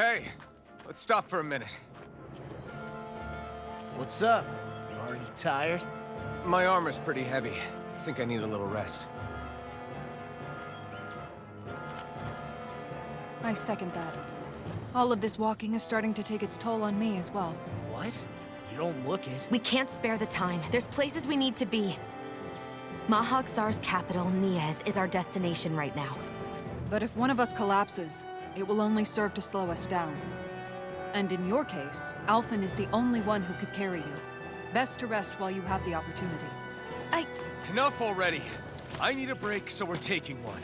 Hey, let's stop for a minute. What's up? You already tired? My armor's pretty heavy. I think I need a little rest. I second that. All of this walking is starting to take its toll on me as well. What? You don't look it. We can't spare the time. There's places we need to be. Mahag Sar's capital, Niez, is our destination right now. But if one of us collapses, it will only serve to slow us down. And in your case, Alphen is the only one who could carry you. Best to rest while you have the opportunity. Enough already! I need a break, so we're taking one.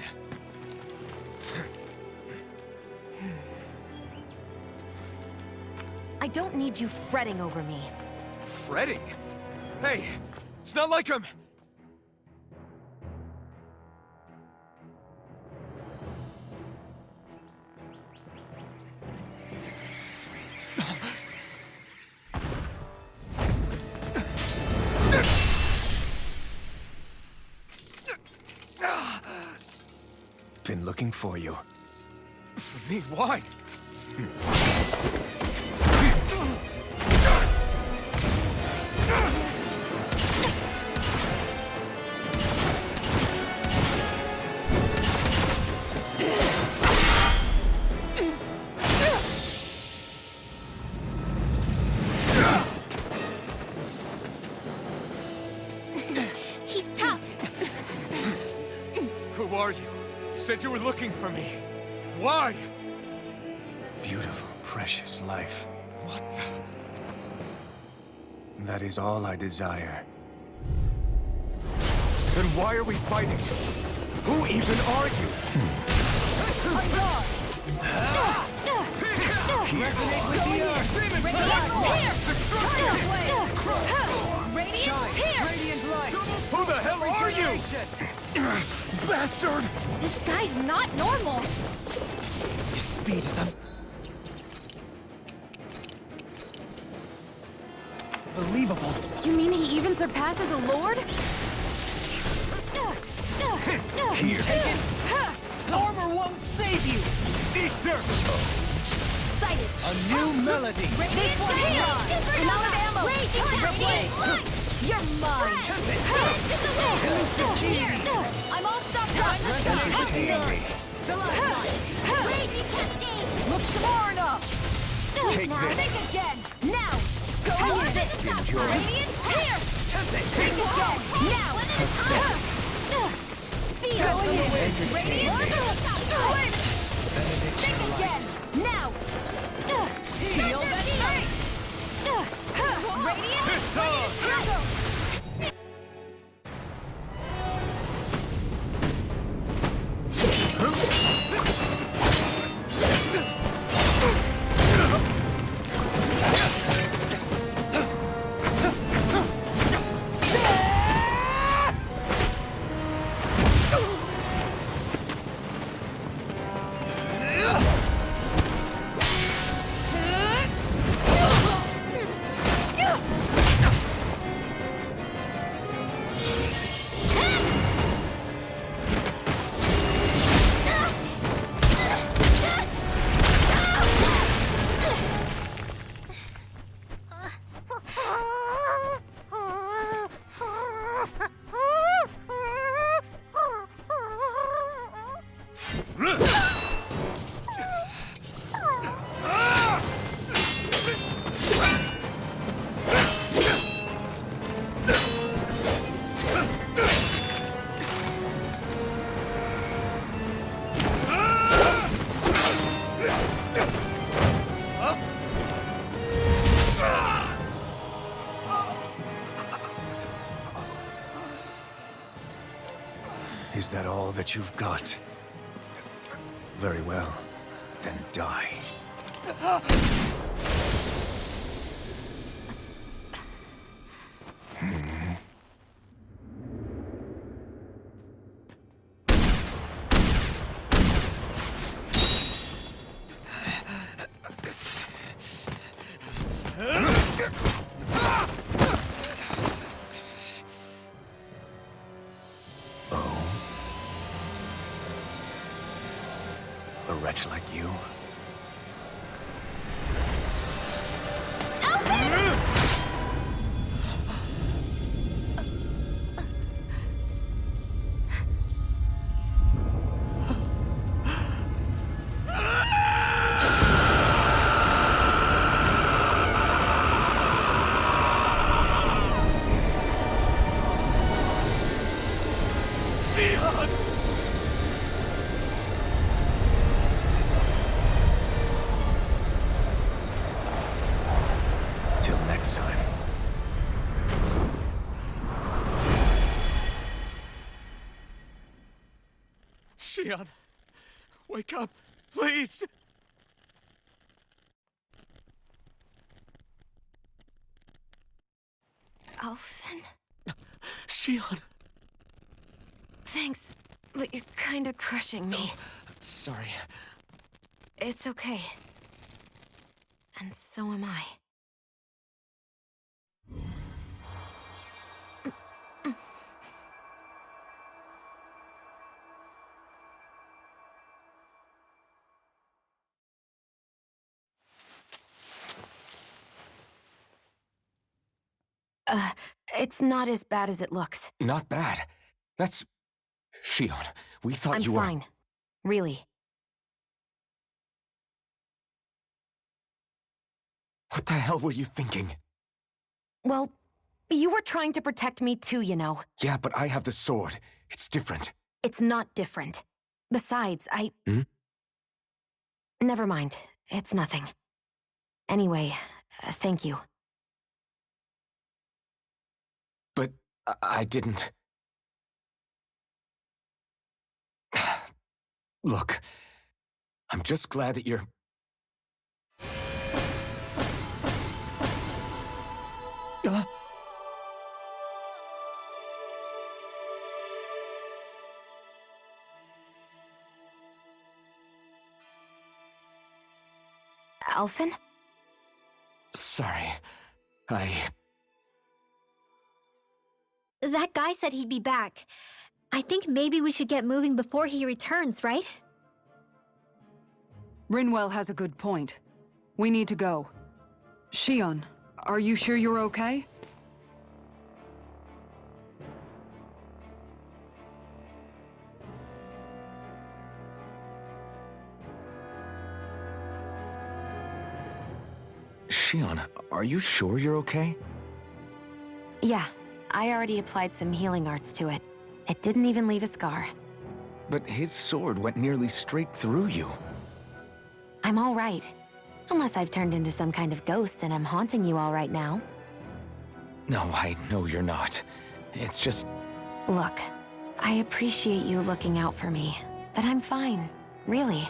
I don't need you fretting over me. Fretting? Hey, it's not like I'm... Been looking for you. For me? Why? He's tough. Who are you? You said you were looking for me. Why? Beautiful, precious life. What the... That is all I desire. Then why are we fighting? Who even are you? Resonate with the earth! Radiant light! Who the hell are you? Bastard! This guy's not normal. His speed is unbelievable. You mean he even surpasses a lord? Here. Armor won't save you! Eater! Sighted. A new melody! This one here! Amount of ammo! Replay! You're mine! Here! I'm all stopped up! Resonate with the earth! Look Shamarna! Take this. Think again! Now! Go with it! Enjoy. Radiant, here! Think again! Now! See you! Radiant, switch! Think again! Now! Shield and strength! Radiant, It's on! Is that all that you've got? Very well. Then die. A wretch like you? Shion, wake up, please! Alphen? Shion! Thanks, but you're kinda crushing me. Sorry. It's okay. And so am I. It's not as bad as it looks. Not bad. That's... Shion, we thought I'm you were... fine. Really. What the hell were you thinking? Well, you were trying to protect me too, you know. Yeah, but I have the sword. It's different. It's not different. Besides, Hmm? Never mind. It's nothing. Anyway, thank you. But I didn't... Look, I'm just glad that you're... Alphen? Sorry. That guy said he'd be back. I think maybe we should get moving before he returns, right? Rinwell has a good point. We need to go. Shion, are you sure you're okay? Shion, are you sure you're okay? Yeah, I already applied some healing arts to it. It didn't even leave a scar. But his sword went nearly straight through you. I'm all right. Unless I've turned into some kind of ghost and I'm haunting you all right now. No, I know you're not. It's just... Look, I appreciate you looking out for me, but I'm fine, really.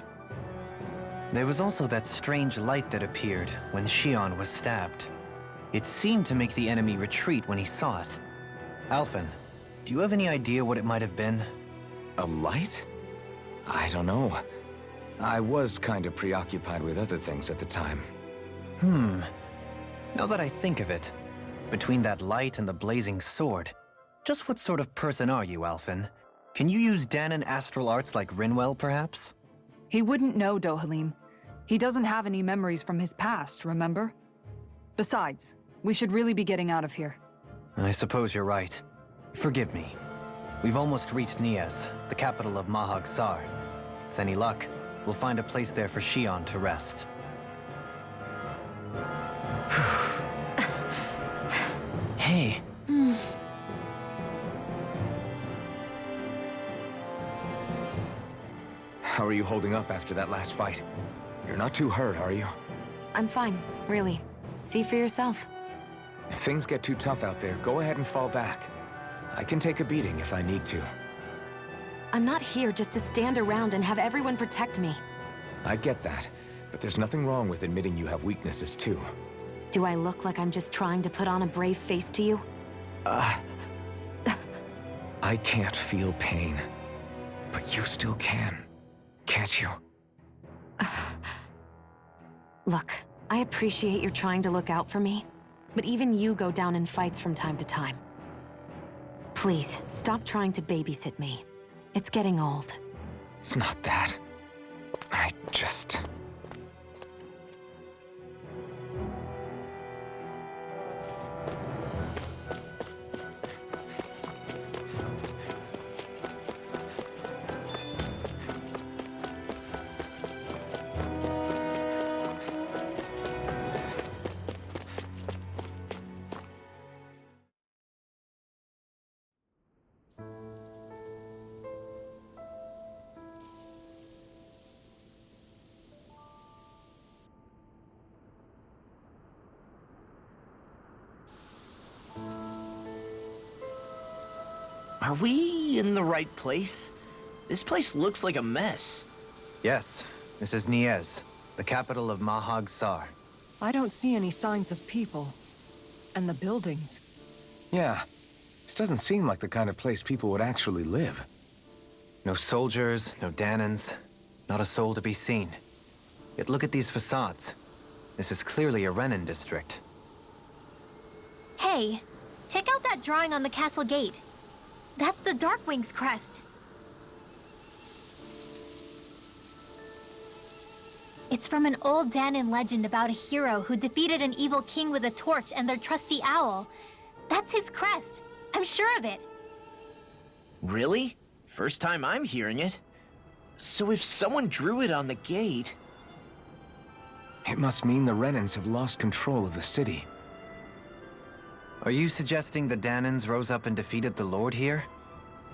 There was also that strange light that appeared when Shion was stabbed. It seemed to make the enemy retreat when he saw it. Alphen, do you have any idea what it might have been? A light? I don't know. I was kind of preoccupied with other things at the time. Now that I think of it, between that light and the blazing sword, just what sort of person are you, Alphen? Can you use Danon astral arts like Rinwell, perhaps? He wouldn't know, Dohalim. He doesn't have any memories from his past, remember? Besides, we should really be getting out of here. I suppose you're right. Forgive me. We've almost reached Nias, the capital of Mahag Sar. With any luck, we'll find a place there for Shion to rest. Hey. How are you holding up after that last fight? You're not too hurt, are you? I'm fine, really. See for yourself. If things get too tough out there, go ahead and fall back. I can take a beating if I need to. I'm not here just to stand around and have everyone protect me. I get that, but there's nothing wrong with admitting you have weaknesses too. Do I look like I'm just trying to put on a brave face to you? I can't feel pain, but you still can, can't you? Look, I appreciate you're trying to look out for me, but even you go down in fights from time to time. Please, stop trying to babysit me. It's getting old. It's not that. I just... Are we in the right place? This place looks like a mess. Yes, this is Niez, the capital of Mahag Sar. I don't see any signs of people. And the buildings. Yeah. This doesn't seem like the kind of place people would actually live. No soldiers, no Danans, not a soul to be seen. Yet look at these facades. This is clearly a Renan district. Hey, check out that drawing on the castle gate. That's the Darkwing's crest. It's from an old Danan legend about a hero who defeated an evil king with a torch and their trusty owl. That's his crest. I'm sure of it. Really? First time I'm hearing it. So if someone drew it on the gate... It must mean the Renans have lost control of the city. Are you suggesting the Danans rose up and defeated the Lord here?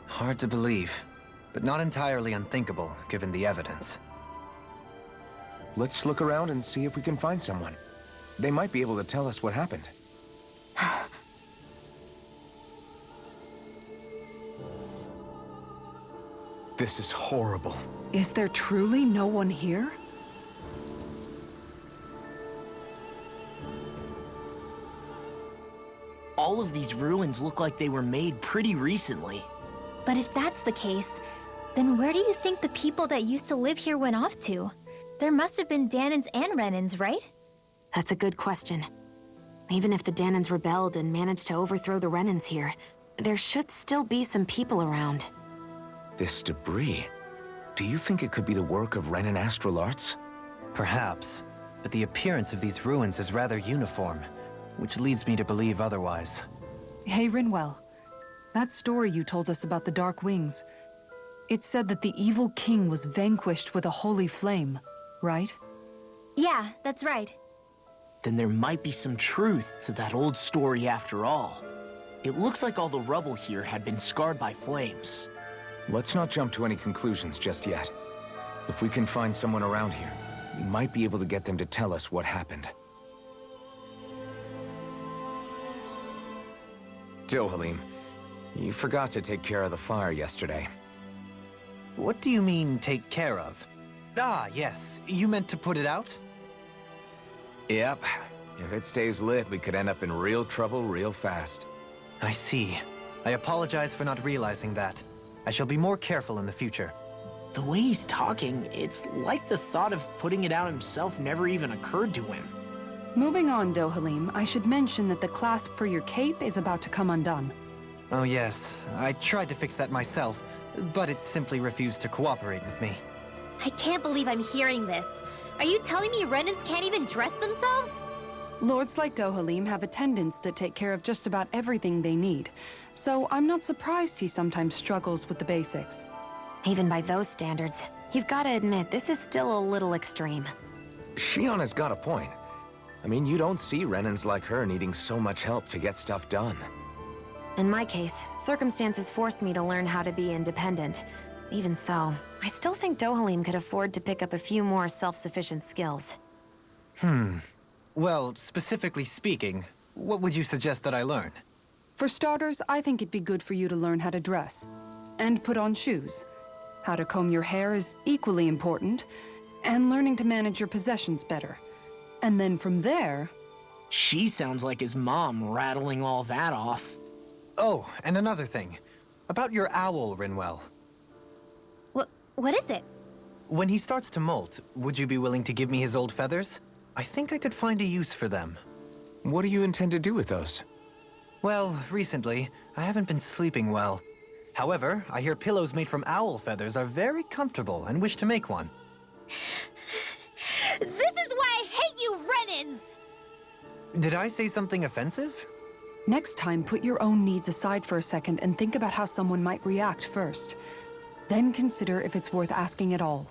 Hard to believe, but not entirely unthinkable, given the evidence. Let's look around and see if we can find someone. They might be able to tell us what happened. This is horrible. Is there truly no one here? All of these ruins look like they were made pretty recently. But if that's the case, then where do you think the people that used to live here went off to? There must have been Danans and Renans, right? That's a good question. Even if the Danans rebelled and managed to overthrow the Renans here, there should still be some people around. This debris... Do you think it could be the work of Renan astral arts? Perhaps, but the appearance of these ruins is rather uniform, which leads me to believe otherwise. Hey, Rinwell. That story you told us about the Dark Wings. It said that the evil king was vanquished with a holy flame, right? Yeah, that's right. Then there might be some truth to that old story after all. It looks like all the rubble here had been scarred by flames. Let's not jump to any conclusions just yet. If we can find someone around here, we might be able to get them to tell us what happened. Dohalim, you forgot to take care of the fire yesterday. What do you mean, take care of? Ah, yes. You meant to put it out? Yep. If it stays lit, we could end up in real trouble real fast. I see. I apologize for not realizing that. I shall be more careful in the future. The way he's talking, it's like the thought of putting it out himself never even occurred to him. Moving on, Dohalim, I should mention that the clasp for your cape is about to come undone. Oh yes, I tried to fix that myself, but it simply refused to cooperate with me. I can't believe I'm hearing this. Are you telling me Renans can't even dress themselves? Lords like Dohalim have attendants that take care of just about everything they need, so I'm not surprised he sometimes struggles with the basics. Even by those standards, you've got to admit this is still a little extreme. Shion has got a point. I mean, you don't see Renans like her needing so much help to get stuff done. In my case, circumstances forced me to learn how to be independent. Even so, I still think Dohalim could afford to pick up a few more self-sufficient skills. Well, specifically speaking, what would you suggest that I learn? For starters, I think it'd be good for you to learn how to dress. And put on shoes. How to comb your hair is equally important. And learning to manage your possessions better. And then from there... She sounds like his mom rattling all that off. Oh, and another thing. About your owl, Rinwell. What is it? When he starts to molt, would you be willing to give me his old feathers? I think I could find a use for them. What do you intend to do with those? Well, recently, I haven't been sleeping well. However, I hear pillows made from owl feathers are very comfortable and wish to make one. This is why I hate you, Renans! Did I say something offensive? Next time, put your own needs aside for a second and think about how someone might react first. Then consider if it's worth asking at all.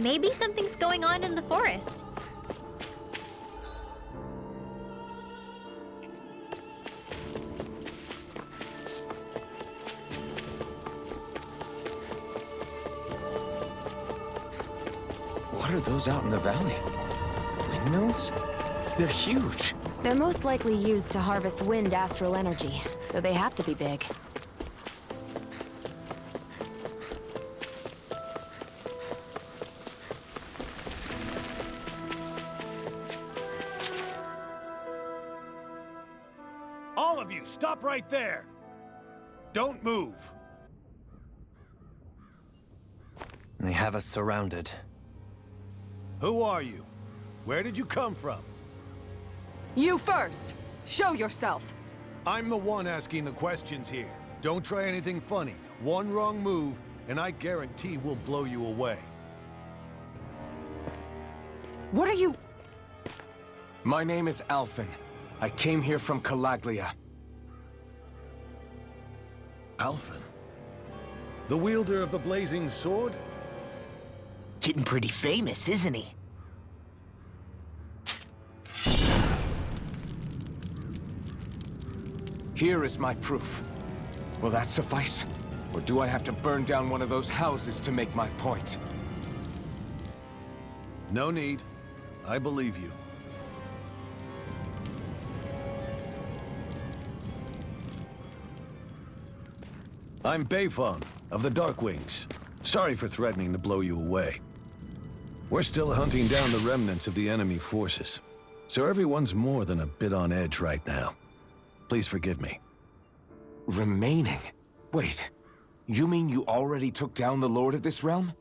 Maybe something's going on in the forest. What are those out in the valley? Windmills? They're huge. They're most likely used to harvest wind astral energy, so they have to be big. All of you, stop right there! Don't move! They have us surrounded. Who are you? Where did you come from? You first! Show yourself! I'm the one asking the questions here. Don't try anything funny. One wrong move, and I guarantee we'll blow you away. What are you... My name is Alphen. I came here from Calaglia. Alphen? The wielder of the blazing sword? Getting pretty famous, isn't he? Here is my proof. Will that suffice? Or do I have to burn down one of those houses to make my point? No need. I believe you. I'm Bayfon, of the Darkwings. Sorry for threatening to blow you away. We're still hunting down the remnants of the enemy forces, so everyone's more than a bit on edge right now. Please forgive me. Remaining? Wait, you mean you already took down the Lord of this realm?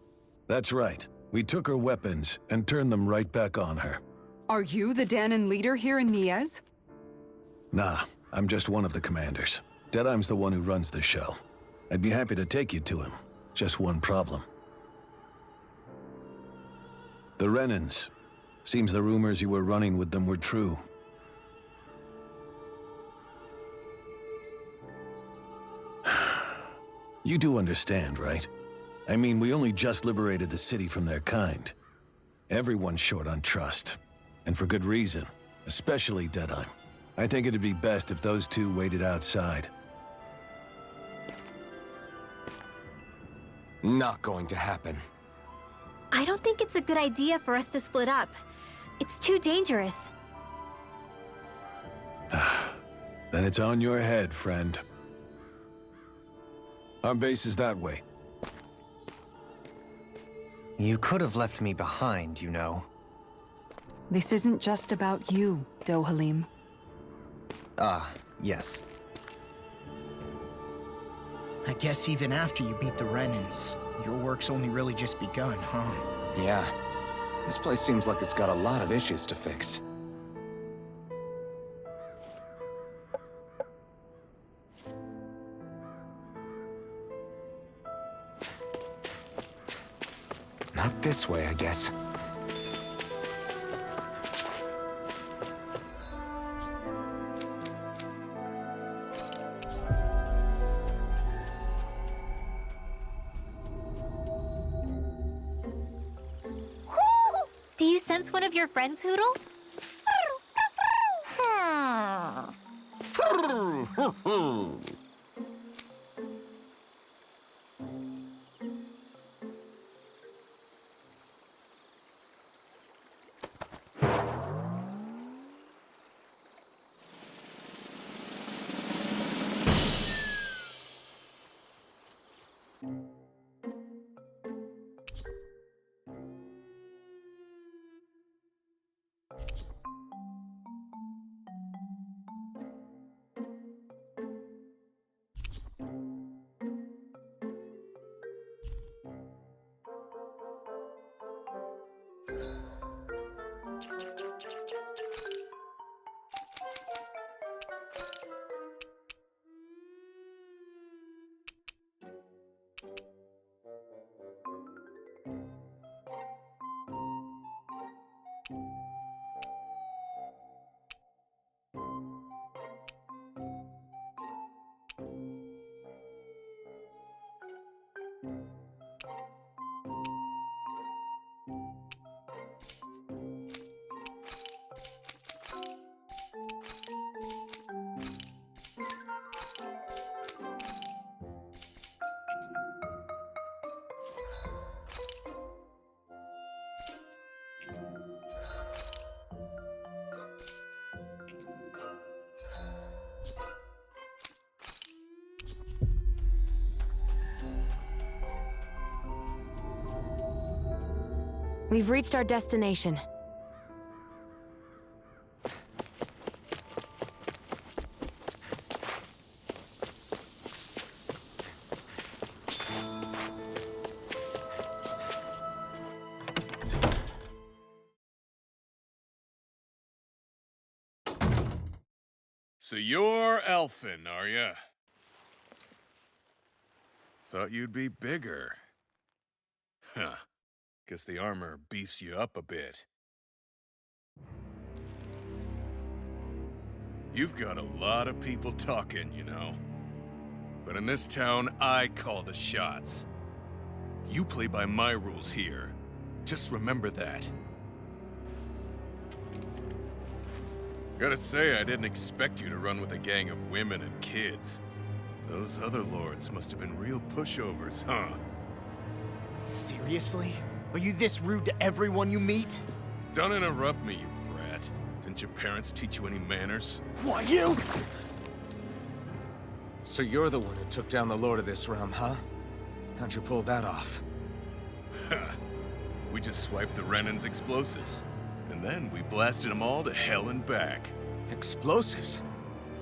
That's right. We took her weapons and turned them right back on her. Are you the Danon leader here in Niez? Nah, I'm just one of the commanders. Dedyme's the one who runs the show. I'd be happy to take you to him. Just one problem. The Renans. Seems the rumors you were running with them were true. You do understand, right? I mean, we only just liberated the city from their kind. Everyone's short on trust. And for good reason. Especially Dedyme. I think it'd be best if those two waited outside. Not going to happen. I don't think it's a good idea for us to split up. It's too dangerous. Then it's on your head, friend. Our base is that way. You could have left me behind, you know. This isn't just about you, Dohalim. Ah, yes. I guess even after you beat the Renans, your work's only really just begun, huh? Yeah. This place seems like it's got a lot of issues to fix. Not this way, I guess. Do you sense one of your friends, Hoodle? We've reached our destination. So you're Elfin, are ya? Thought you'd be bigger. Huh. Guess the armor beefs you up a bit. You've got a lot of people talking, you know. But in this town, I call the shots. You play by my rules here. Just remember that. Gotta say, I didn't expect you to run with a gang of women and kids. Those other lords must have been real pushovers, huh? Seriously? Are you this rude to everyone you meet? Don't interrupt me, you brat. Didn't your parents teach you any manners? Why, you? So you're the one who took down the Lord of this realm, huh? How'd you pull that off? We just swiped the Renan's explosives. And then we blasted them all to hell and back. Explosives?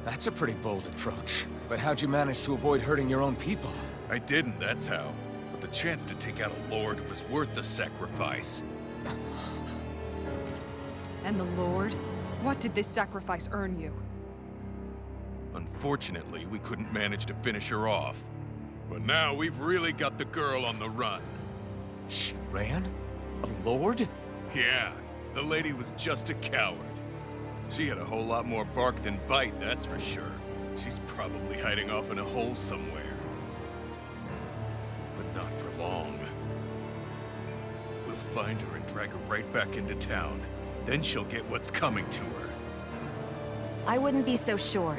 That's a pretty bold approach. But how'd you manage to avoid hurting your own people? I didn't, that's how. But the chance to take out a lord was worth the sacrifice. And the Lord? What did this sacrifice earn you? Unfortunately, we couldn't manage to finish her off. But now we've really got the girl on the run. She ran? A lord? Yeah, the lady was just a coward. She had a whole lot more bark than bite, that's for sure. She's probably hiding off in a hole somewhere. But not for long. We'll find her and drag her right back into town. Then she'll get what's coming to her. I wouldn't be so sure.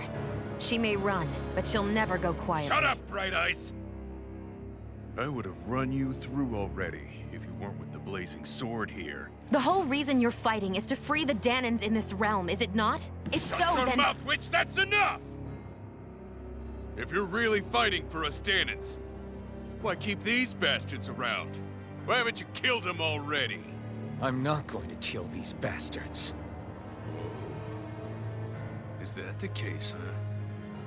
She may run, but she'll never go quietly. Shut up, Bright Eyes! I would have run you through already if you weren't with the blazing sword here. The whole reason you're fighting is to free the Danans in this realm, is it not? If so, Shut your then— mouth, witch! That's enough! If you're really fighting for us Danans, why keep these bastards around? Why haven't you killed them already? I'm not going to kill these bastards. Oh. Is that the case, huh?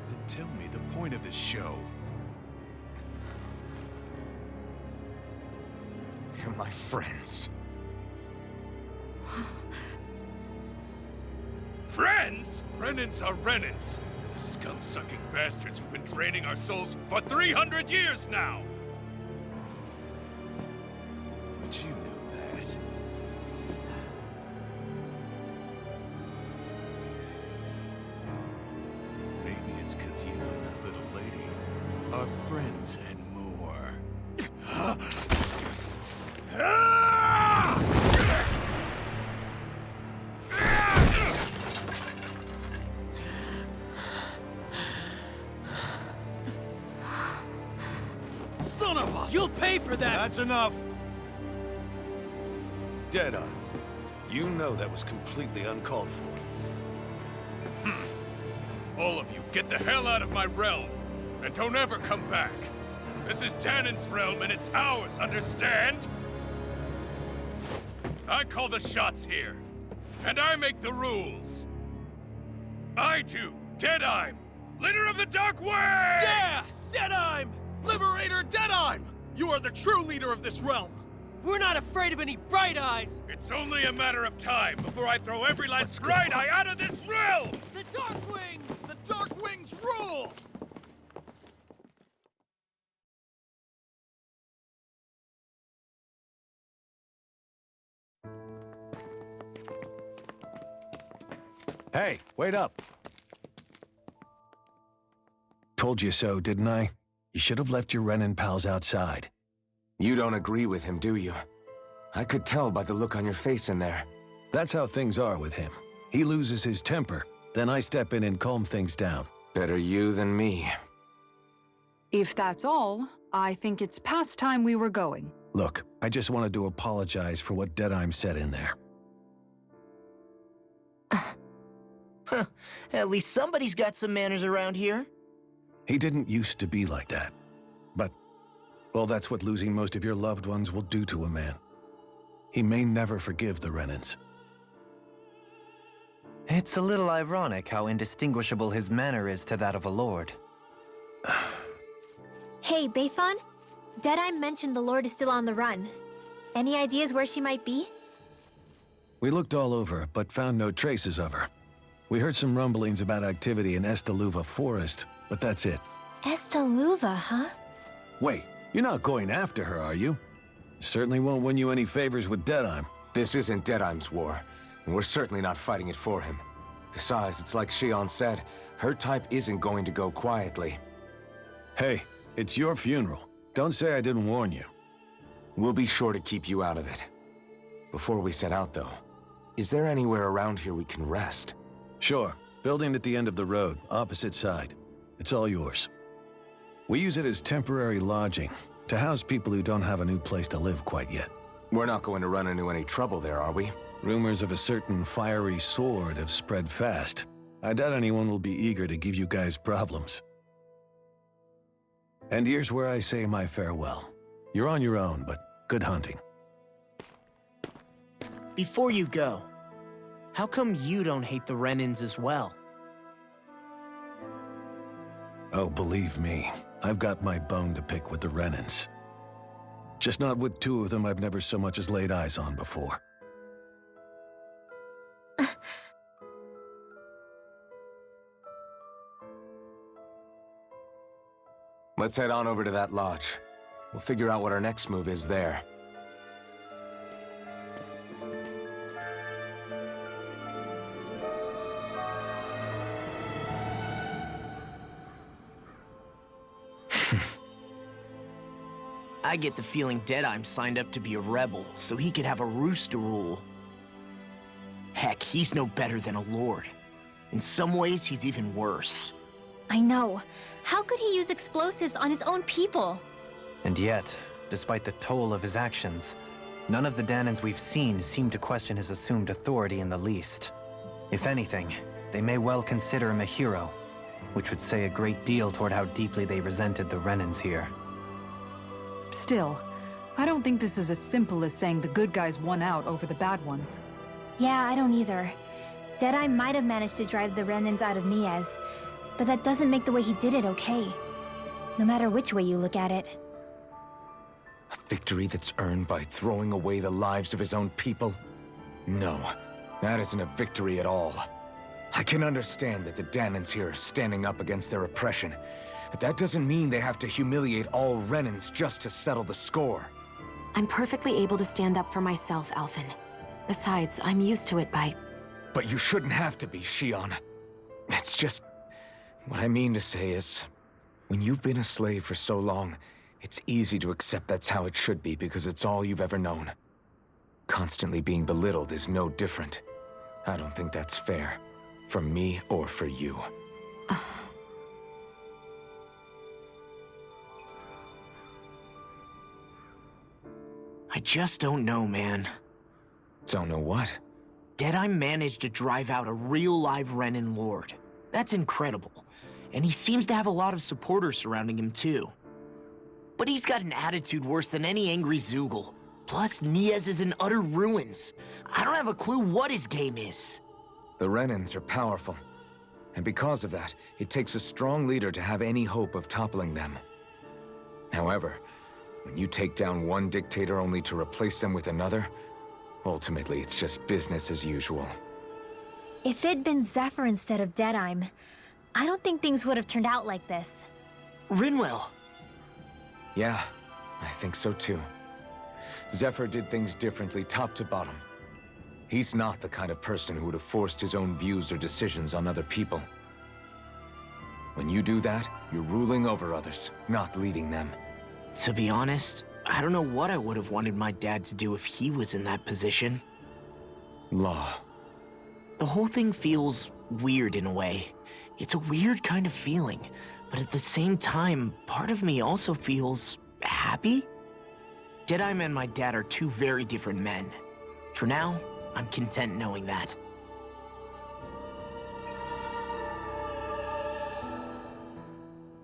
Then tell me the point of this show. They're my friends. Friends? Renans are Renans. The scum-sucking bastards who've been draining our souls for 300 years now! But you knew that. Maybe it's 'cause you and that little lady are friends and more. Son of a... You'll pay for that! That's enough! Dedyme, you know that was completely uncalled for. All of you, get the hell out of my realm! And don't ever come back! This is Danan's realm and it's ours, understand? I call the shots here. And I make the rules. I do, Dedyme, leader of the Dark Wings! Yeah! Dedyme! Liberator Dedyme! You are the true leader of this realm! We're not afraid of any Bright Eyes! It's only a matter of time before I throw every last Bright Eye out of this realm! The Dark Wings! The Dark Wings rule! Hey, wait up! Told you so, didn't I? You should have left your Renan pals outside. You don't agree with him, do you? I could tell by the look on your face in there. That's how things are with him. He loses his temper, then I step in and calm things down. Better you than me. If that's all, I think it's past time we were going. Look, I just wanted to apologize for what Dedyme said in there. Huh, at least somebody's got some manners around here. He didn't used to be like that. But, well, that's what losing most of your loved ones will do to a man. He may never forgive the Renans. It's a little ironic how indistinguishable his manner is to that of a lord. Hey, Bayfon? Dedyme mentioned the Lord is still on the run. Any ideas where she might be? We looked all over, but found no traces of her. We heard some rumblings about activity in Estaluva Forest, but that's it. Estaluva, huh? Wait, you're not going after her, are you? Certainly won't win you any favors with Dedyme. This isn't Dedyme's war, and we're certainly not fighting it for him. Besides, it's like Shion said, her type isn't going to go quietly. Hey, it's your funeral. Don't say I didn't warn you. We'll be sure to keep you out of it. Before we set out, though, is there anywhere around here we can rest? Sure. Building at the end of the road, opposite side. It's all yours. We use it as temporary lodging, to house people who don't have a new place to live quite yet. We're not going to run into any trouble there, are we? Rumors of a certain fiery sword have spread fast. I doubt anyone will be eager to give you guys problems. And here's where I say my farewell. You're on your own, but good hunting. Before you go, how come you don't hate the Renans as well? Oh, believe me, I've got my bone to pick with the Renans. Just not with two of them I've never so much as laid eyes on before. Let's head on over to that lodge. We'll figure out what our next move is there. I get the feeling Dedyme signed up to be a rebel so he could have a roost to rule. Heck, he's no better than a lord. In some ways, he's even worse. I know. How could he use explosives on his own people? And yet, despite the toll of his actions, none of the Danans we've seen seem to question his assumed authority in the least. If anything, they may well consider him a hero, which would say a great deal toward how deeply they resented the Renans here. Still, I don't think this is as simple as saying the good guys won out over the bad ones. Yeah, I don't either. Dedyme might have managed to drive the Renans out of Niaz, but that doesn't make the way he did it okay. No matter which way you look at it. A victory that's earned by throwing away the lives of his own people? No, that isn't a victory at all. I can understand that the Danans here are standing up against their oppression, but that doesn't mean they have to humiliate all Renans just to settle the score. I'm perfectly able to stand up for myself, Alphen. Besides, I'm used to it by... But you shouldn't have to be, Shion. It's just... What I mean to say is, when you've been a slave for so long, it's easy to accept that's how it should be because it's all you've ever known. Constantly being belittled is no different. I don't think that's fair. For me or for you. I just don't know, man. Don't know what? Dedyme managed to drive out a real live Renan lord. That's incredible. And he seems to have a lot of supporters surrounding him, too. But he's got an attitude worse than any angry Zoogle. Plus, Niaz is in utter ruins. I don't have a clue what his game is. The Renans are powerful. And because of that, it takes a strong leader to have any hope of toppling them. However, when you take down one dictator only to replace them with another, ultimately it's just business as usual. If it'd been Zephyr instead of Dedyme, I don't think things would have turned out like this. Rinwell. Yeah, I think so too. Zephyr did things differently top to bottom. He's not the kind of person who would have forced his own views or decisions on other people. When you do that, you're ruling over others, not leading them. To be honest, I don't know what I would have wanted my dad to do if he was in that position. Law. The whole thing feels weird in a way. It's a weird kind of feeling, but at the same time, part of me also feels happy. Dedyme and my dad are two very different men. For now, I'm content knowing that.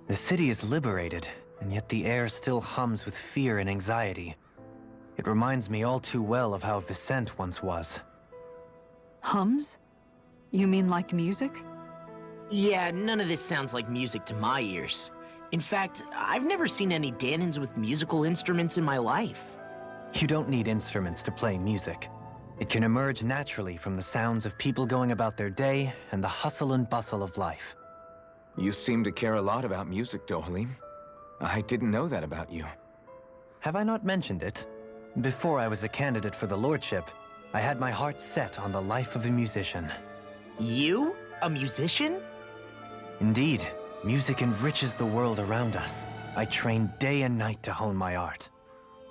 The city is liberated, and yet the air still hums with fear and anxiety. It reminds me all too well of how Vicente once was. Hums? You mean like music? Yeah, none of this sounds like music to my ears. In fact, I've never seen any Danans with musical instruments in my life. You don't need instruments to play music. It can emerge naturally from the sounds of people going about their day and the hustle and bustle of life. You seem to care a lot about music, Dedyme. I didn't know that about you. Have I not mentioned it? Before I was a candidate for the lordship, I had my heart set on the life of a musician. You? A musician? Indeed, music enriches the world around us. I trained day and night to hone my art.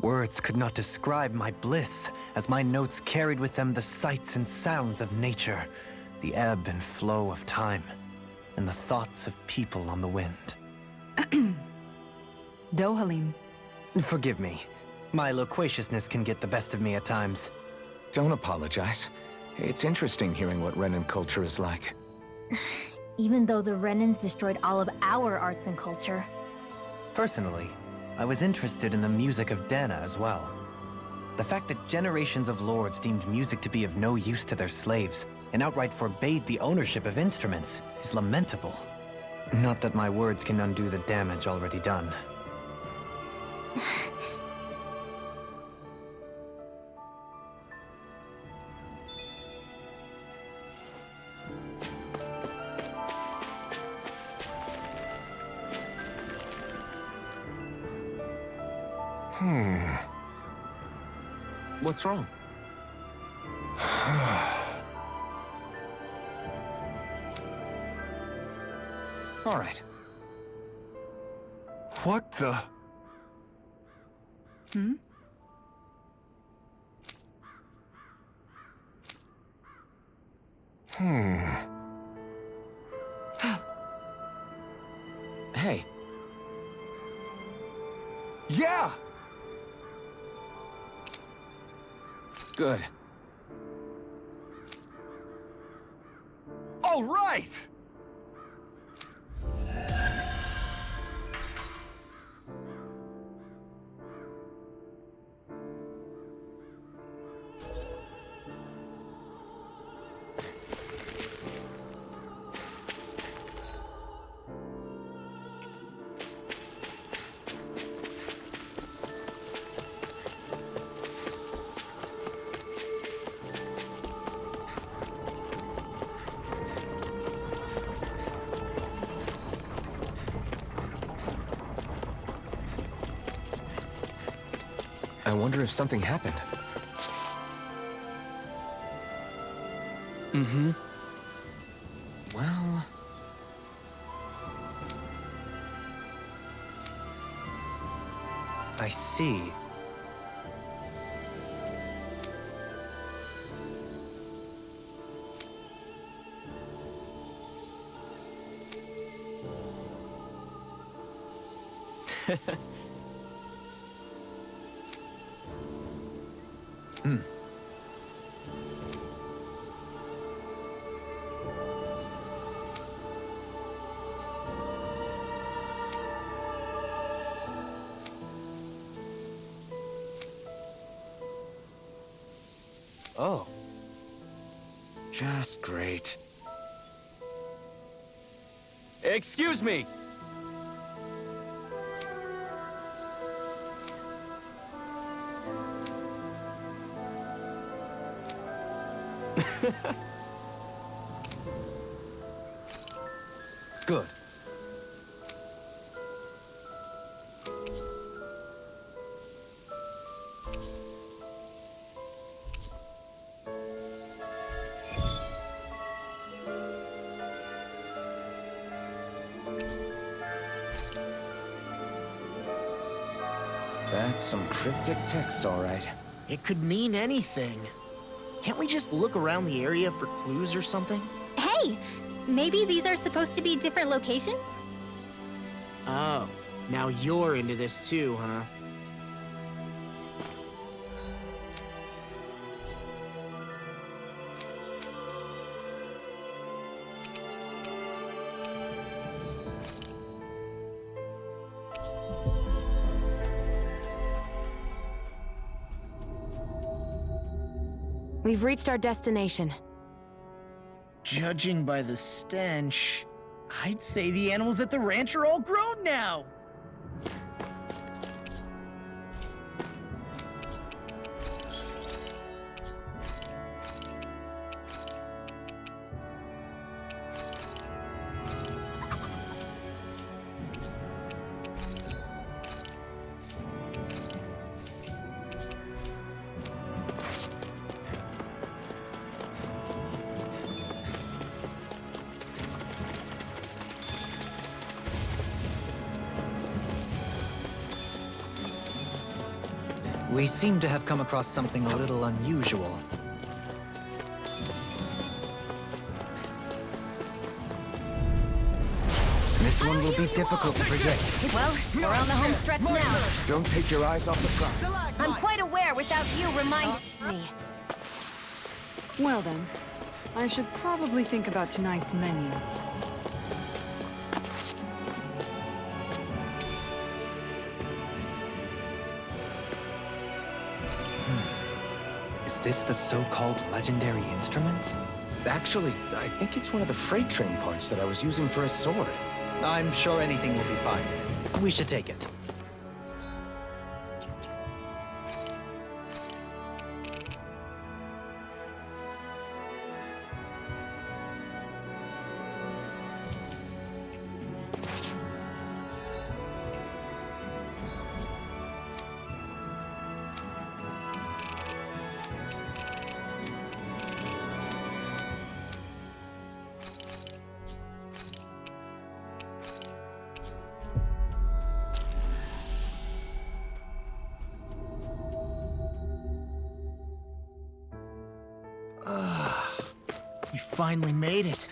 Words could not describe my bliss, as my notes carried with them the sights and sounds of nature, the ebb and flow of time, and the thoughts of people on the wind. Dedyme. Forgive me. My loquaciousness can get the best of me at times. Don't apologize. It's interesting hearing what Renan culture is like. Even though the Renans destroyed all of our arts and culture. Personally, I was interested in the music of Dana as well. The fact that generations of lords deemed music to be of no use to their slaves and outright forbade the ownership of instruments is lamentable. Not that my words can undo the damage already done. What's wrong? All right. What the? Hey. Yeah! Good. All right! I wonder if something happened. Well... I see. Oh. Just great. Excuse me! Good. That's some cryptic text, all right. It could mean anything. Can't we just look around the area for clues or something? Hey! Maybe these are supposed to be different locations? Oh, now you're into this too, huh? We've reached our destination. Judging by the stench, I'd say the animals at the ranch are all grown now. We seem to have come across something a little unusual. This one will be difficult to predict. Well, we're on the home stretch now. Don't take your eyes off the prize. I'm quite aware without you reminding me. Well then, I should probably think about tonight's menu. Is this the so-called legendary instrument? Actually, I think it's one of the freight train parts that I was using for a sword. I'm sure anything will be fine. We should take it. We finally made it.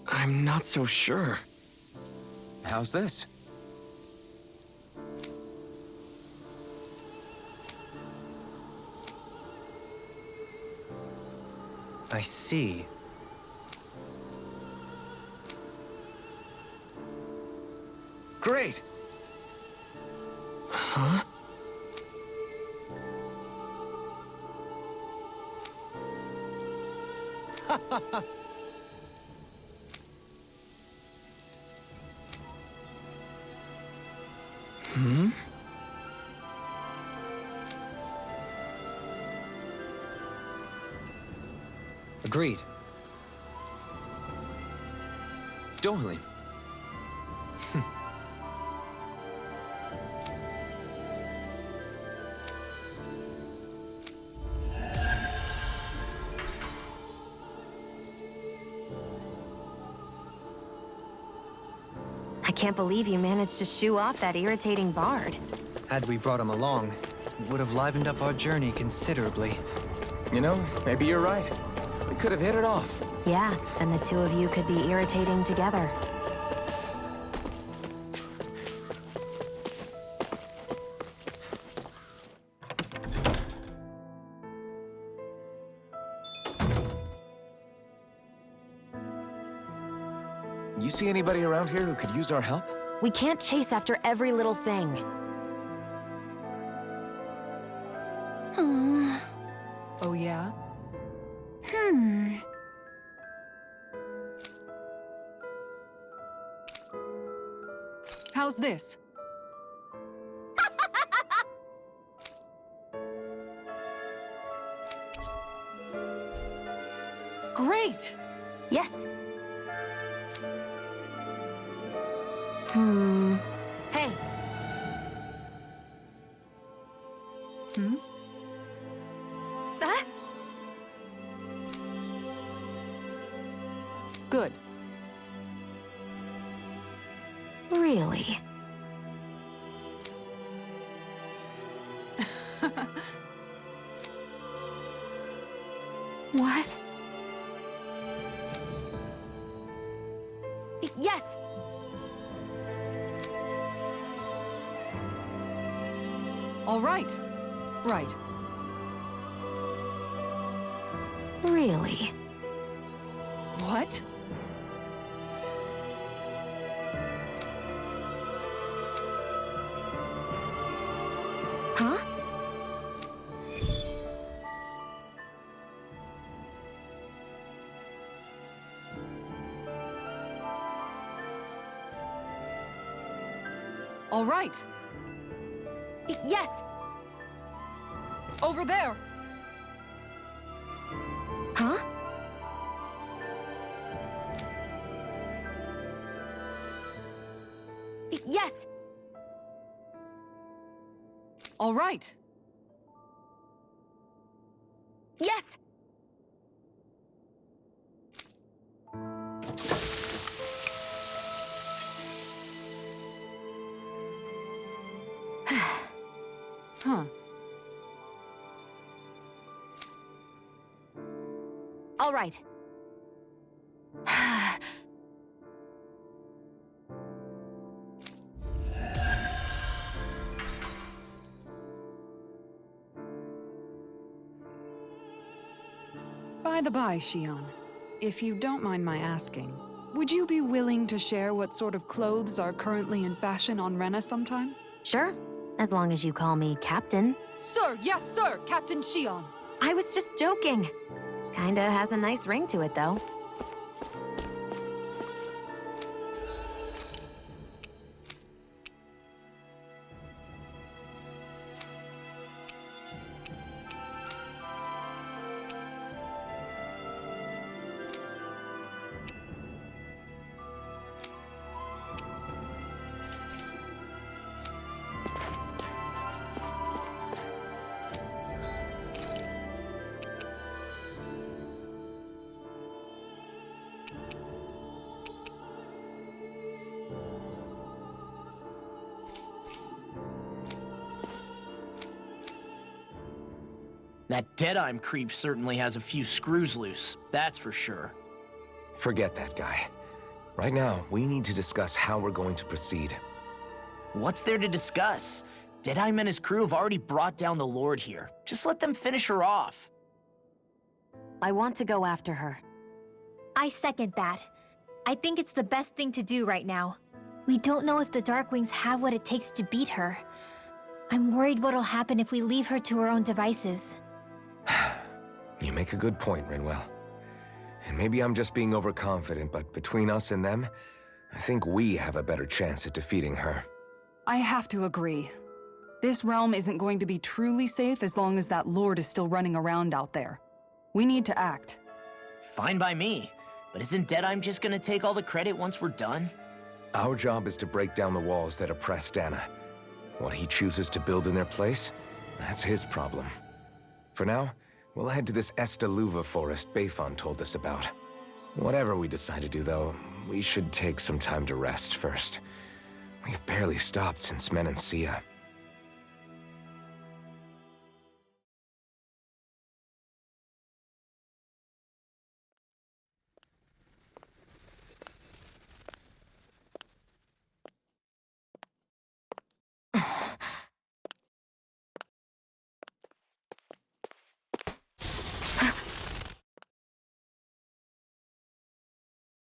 I'm not so sure. How's this? I see. Great! Huh? Hmm? Agreed. Doily. I can't believe you managed to shoo off that irritating bard. Had we brought him along, it would have livened up our journey considerably. You know, maybe you're right. We could have hit it off. Yeah, and the two of you could be irritating together. You see anybody around here who could use our help? We can't chase after every little thing. Oh yeah? How's this? Great! Yes. Hey. Hmm? Ah! Good. Really? What? All right. Right. Really? What? Huh? All right. Yes! Over there! Huh? Yes! All right. Yes! Huh. All right. By the by, Shion, if you don't mind my asking, would you be willing to share what sort of clothes are currently in fashion on Rena sometime? Sure, as long as you call me Captain. Sir, yes, sir, Captain Shion. I was just joking. Kinda has a nice ring to it, though. That Dedyme creep certainly has a few screws loose, that's for sure. Forget that guy. Right now, we need to discuss how we're going to proceed. What's there to discuss? Dedyme and his crew have already brought down the Lord here. Just let them finish her off. I want to go after her. I second that. I think it's the best thing to do right now. We don't know if the Darkwings have what it takes to beat her. I'm worried what'll happen if we leave her to her own devices. You make a good point, Rinwell. And maybe I'm just being overconfident, but between us and them, I think we have a better chance at defeating her. I have to agree. This realm isn't going to be truly safe as long as that Lord is still running around out there. We need to act. Fine by me. But isn't Dedyme just gonna take all the credit once we're done? Our job is to break down the walls that oppress Dana. What he chooses to build in their place, that's his problem. For now, we'll head to this Estaluva forest Bayfon told us about. Whatever we decide to do, though, we should take some time to rest first. We've barely stopped since Menancia.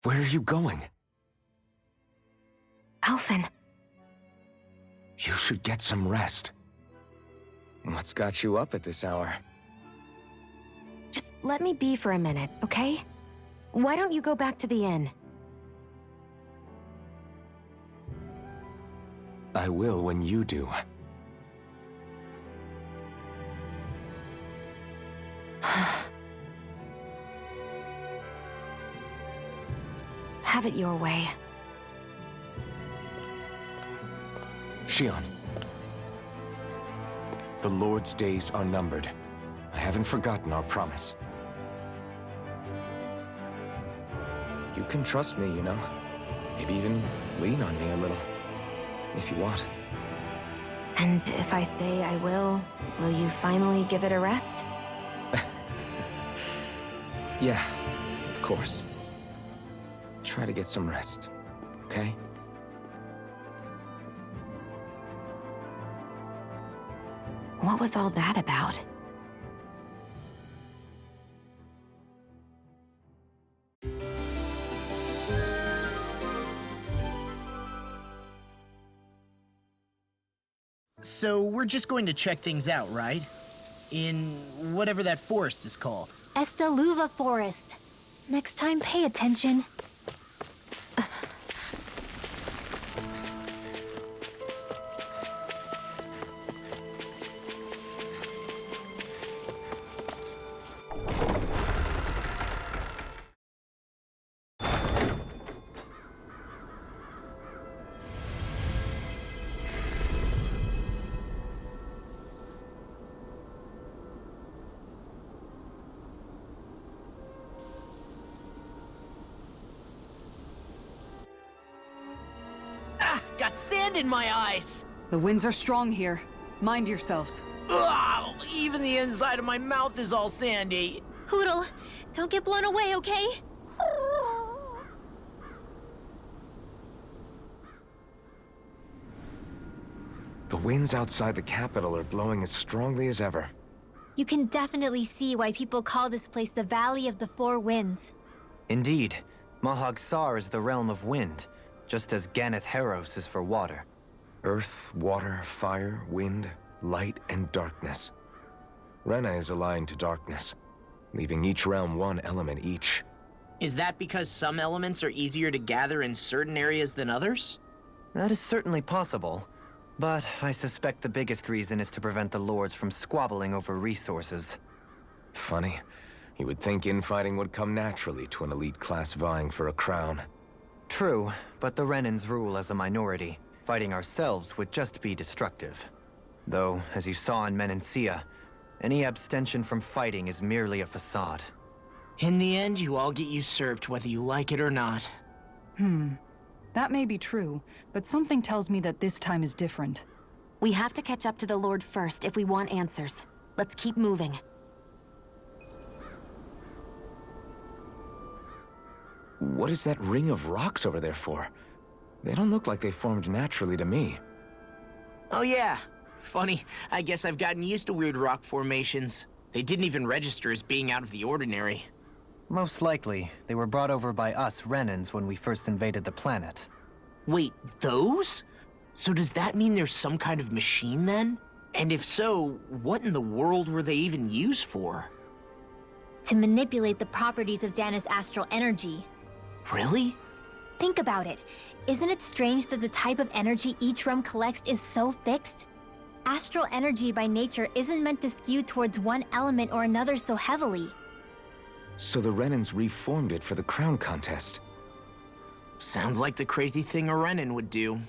Where are you going? Alphen. You should get some rest. What's got you up at this hour? Just let me be for a minute, okay? Why don't you go back to the inn? I will when you do. Have it your way. Shion. The Lord's days are numbered. I haven't forgotten our promise. You can trust me, you know. Maybe even lean on me a little. If you want. And if I say I will you finally give it a rest? Yeah, of course. Try to get some rest, okay? What was all that about? So we're just going to check things out, right? In whatever that forest is called. Estaluva Forest. Next time, pay attention. Got sand in my eyes! The winds are strong here. Mind yourselves. Ugh, even the inside of my mouth is all sandy. Hootle, don't get blown away, okay? The winds outside the capital are blowing as strongly as ever. You can definitely see why people call this place the Valley of the Four Winds. Indeed, Mahag Sar is the realm of wind, just as Ganeth Heros is for water. Earth, water, fire, wind, light, and darkness. Rena is aligned to darkness, leaving each realm one element each. Is that because some elements are easier to gather in certain areas than others? That is certainly possible, but I suspect the biggest reason is to prevent the lords from squabbling over resources. Funny. You would think infighting would come naturally to an elite class vying for a crown. True, but the Renans rule as a minority. Fighting ourselves would just be destructive. Though, as you saw in Menancia, any abstention from fighting is merely a facade. In the end, you all get usurped whether you like it or not. That may be true, but something tells me that this time is different. We have to catch up to the Lord first if we want answers. Let's keep moving. What is that ring of rocks over there for? They don't look like they formed naturally to me. Oh yeah. Funny, I guess I've gotten used to weird rock formations. They didn't even register as being out of the ordinary. Most likely, they were brought over by us Renans when we first invaded the planet. Wait, those? So does that mean there's some kind of machine then? And if so, what in the world were they even used for? To manipulate the properties of Dana's astral energy. Really? Think about it. Isn't it strange that the type of energy each realm collects is so fixed? Astral energy by nature isn't meant to skew towards one element or another so heavily. So the Renans reformed it for the crown contest. Sounds like the crazy thing a Renan would do.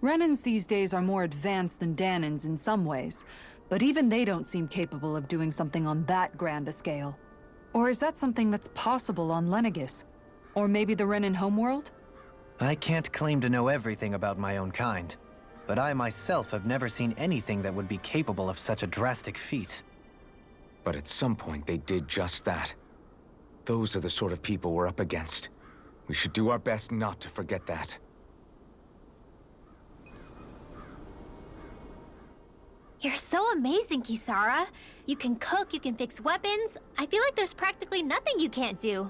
Renans these days are more advanced than Danans in some ways, but even they don't seem capable of doing something on that grand a scale. Or is that something that's possible on Lenegis? Or maybe the Renan homeworld? I can't claim to know everything about my own kind, but I myself have never seen anything that would be capable of such a drastic feat. But at some point they did just that. Those are the sort of people we're up against. We should do our best not to forget that. You're so amazing, Kisara. You can cook, you can fix weapons. I feel like there's practically nothing you can't do.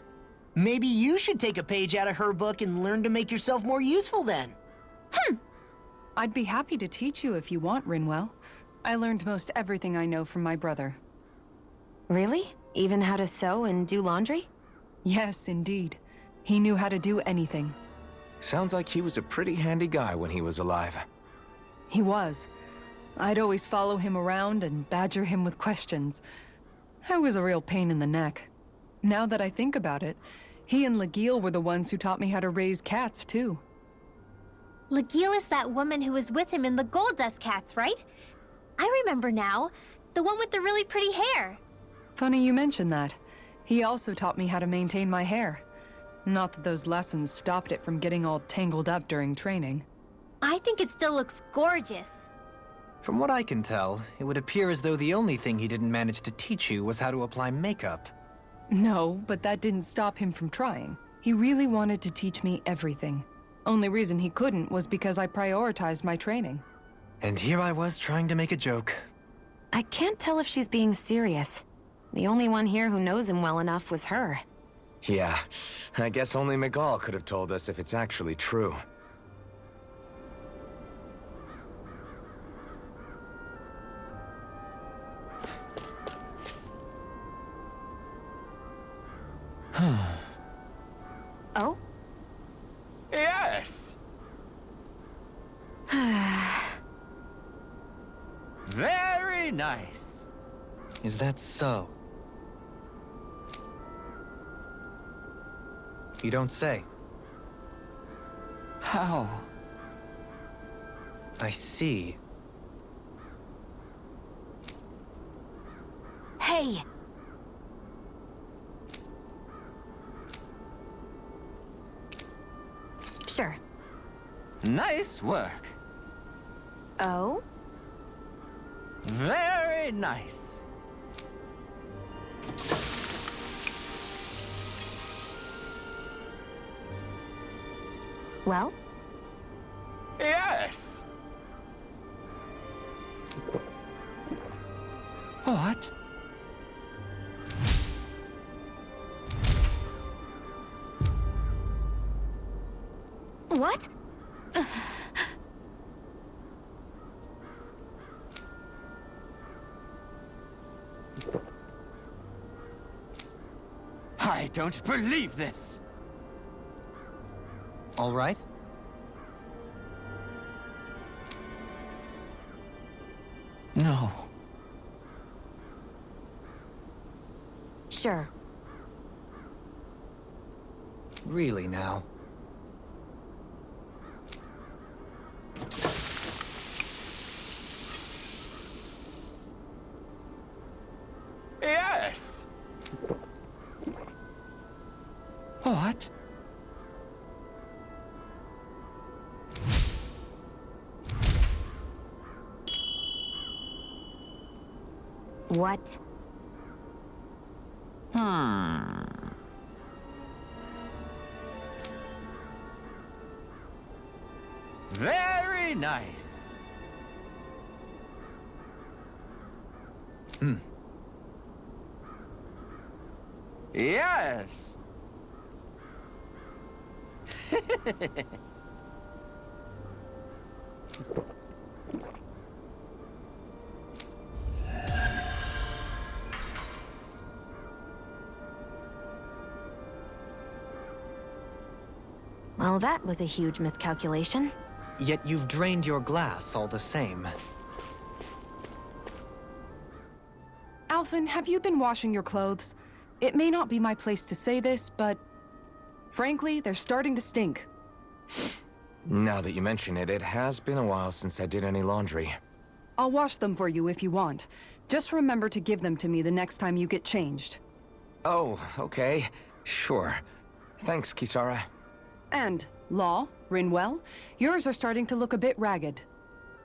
Maybe you should take a page out of her book and learn to make yourself more useful then. I'd be happy to teach you if you want, Rinwell. I learned most everything I know from my brother. Really? Even how to sew and do laundry? Yes, indeed. He knew how to do anything. Sounds like he was a pretty handy guy when he was alive. He was. I'd always follow him around and badger him with questions. I was a real pain in the neck. Now that I think about it, he and Legil were the ones who taught me how to raise cats, too. Legil is that woman who was with him in the Gold Dust Cats, right? I remember now. The one with the really pretty hair. Funny you mention that. He also taught me how to maintain my hair. Not that those lessons stopped it from getting all tangled up during training. I think it still looks gorgeous. From what I can tell, it would appear as though the only thing he didn't manage to teach you was how to apply makeup. No, but that didn't stop him from trying. He really wanted to teach me everything. Only reason he couldn't was because I prioritized my training. And here I was trying to make a joke. I can't tell if she's being serious. The only one here who knows him well enough was her. Yeah, I guess only Miguel could have told us if it's actually true. Oh? Yes! Very nice. Is that so? You don't say. How? I see. Hey! Sure. Nice work. Oh? Very nice. Well? Yes! What? What? I don't believe this! All right? No. Sure. Really now? Yes! What? What? Very nice. Yes. Well, that was a huge miscalculation. Yet you've drained your glass all the same. Alphen, have you been washing your clothes? It may not be my place to say this, but frankly, they're starting to stink. Now that you mention it, it has been a while since I did any laundry. I'll wash them for you if you want. Just remember to give them to me the next time you get changed. Oh, okay. Sure. Thanks, Kisara. And, Law, Rinwell, yours are starting to look a bit ragged.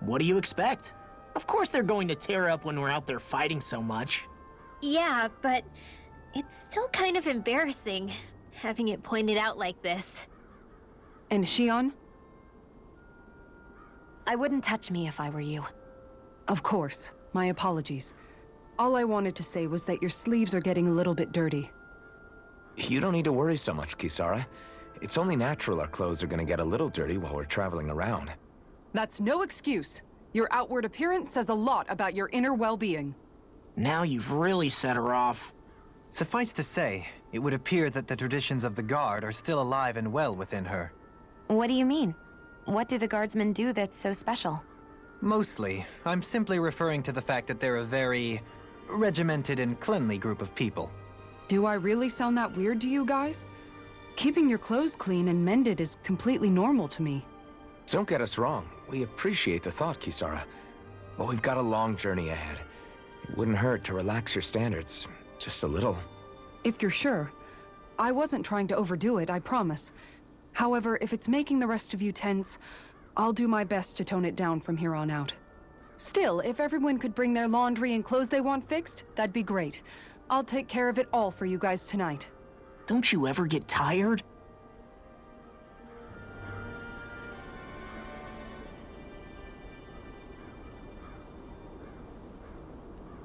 What do you expect? Of course they're going to tear up when we're out there fighting so much. Yeah, but it's still kind of embarrassing, having it pointed out like this. And Shion? I wouldn't touch me if I were you. Of course. My apologies. All I wanted to say was that your sleeves are getting a little bit dirty. You don't need to worry so much, Kisara. It's only natural our clothes are gonna get a little dirty while we're traveling around. That's no excuse. Your outward appearance says a lot about your inner well-being. Now you've really set her off. Suffice to say, it would appear that the traditions of the Guard are still alive and well within her. What do you mean? What do the guardsmen do that's so special? Mostly, I'm simply referring to the fact that they're a very regimented and cleanly group of people. Do I really sound that weird to you guys? Keeping your clothes clean and mended is completely normal to me. Don't get us wrong. We appreciate the thought, Kisara. But we've got a long journey ahead. It wouldn't hurt to relax your standards. Just a little. If you're sure. I wasn't trying to overdo it, I promise. However, if it's making the rest of you tense, I'll do my best to tone it down from here on out. Still, if everyone could bring their laundry and clothes they want fixed, that'd be great. I'll take care of it all for you guys tonight. Don't you ever get tired?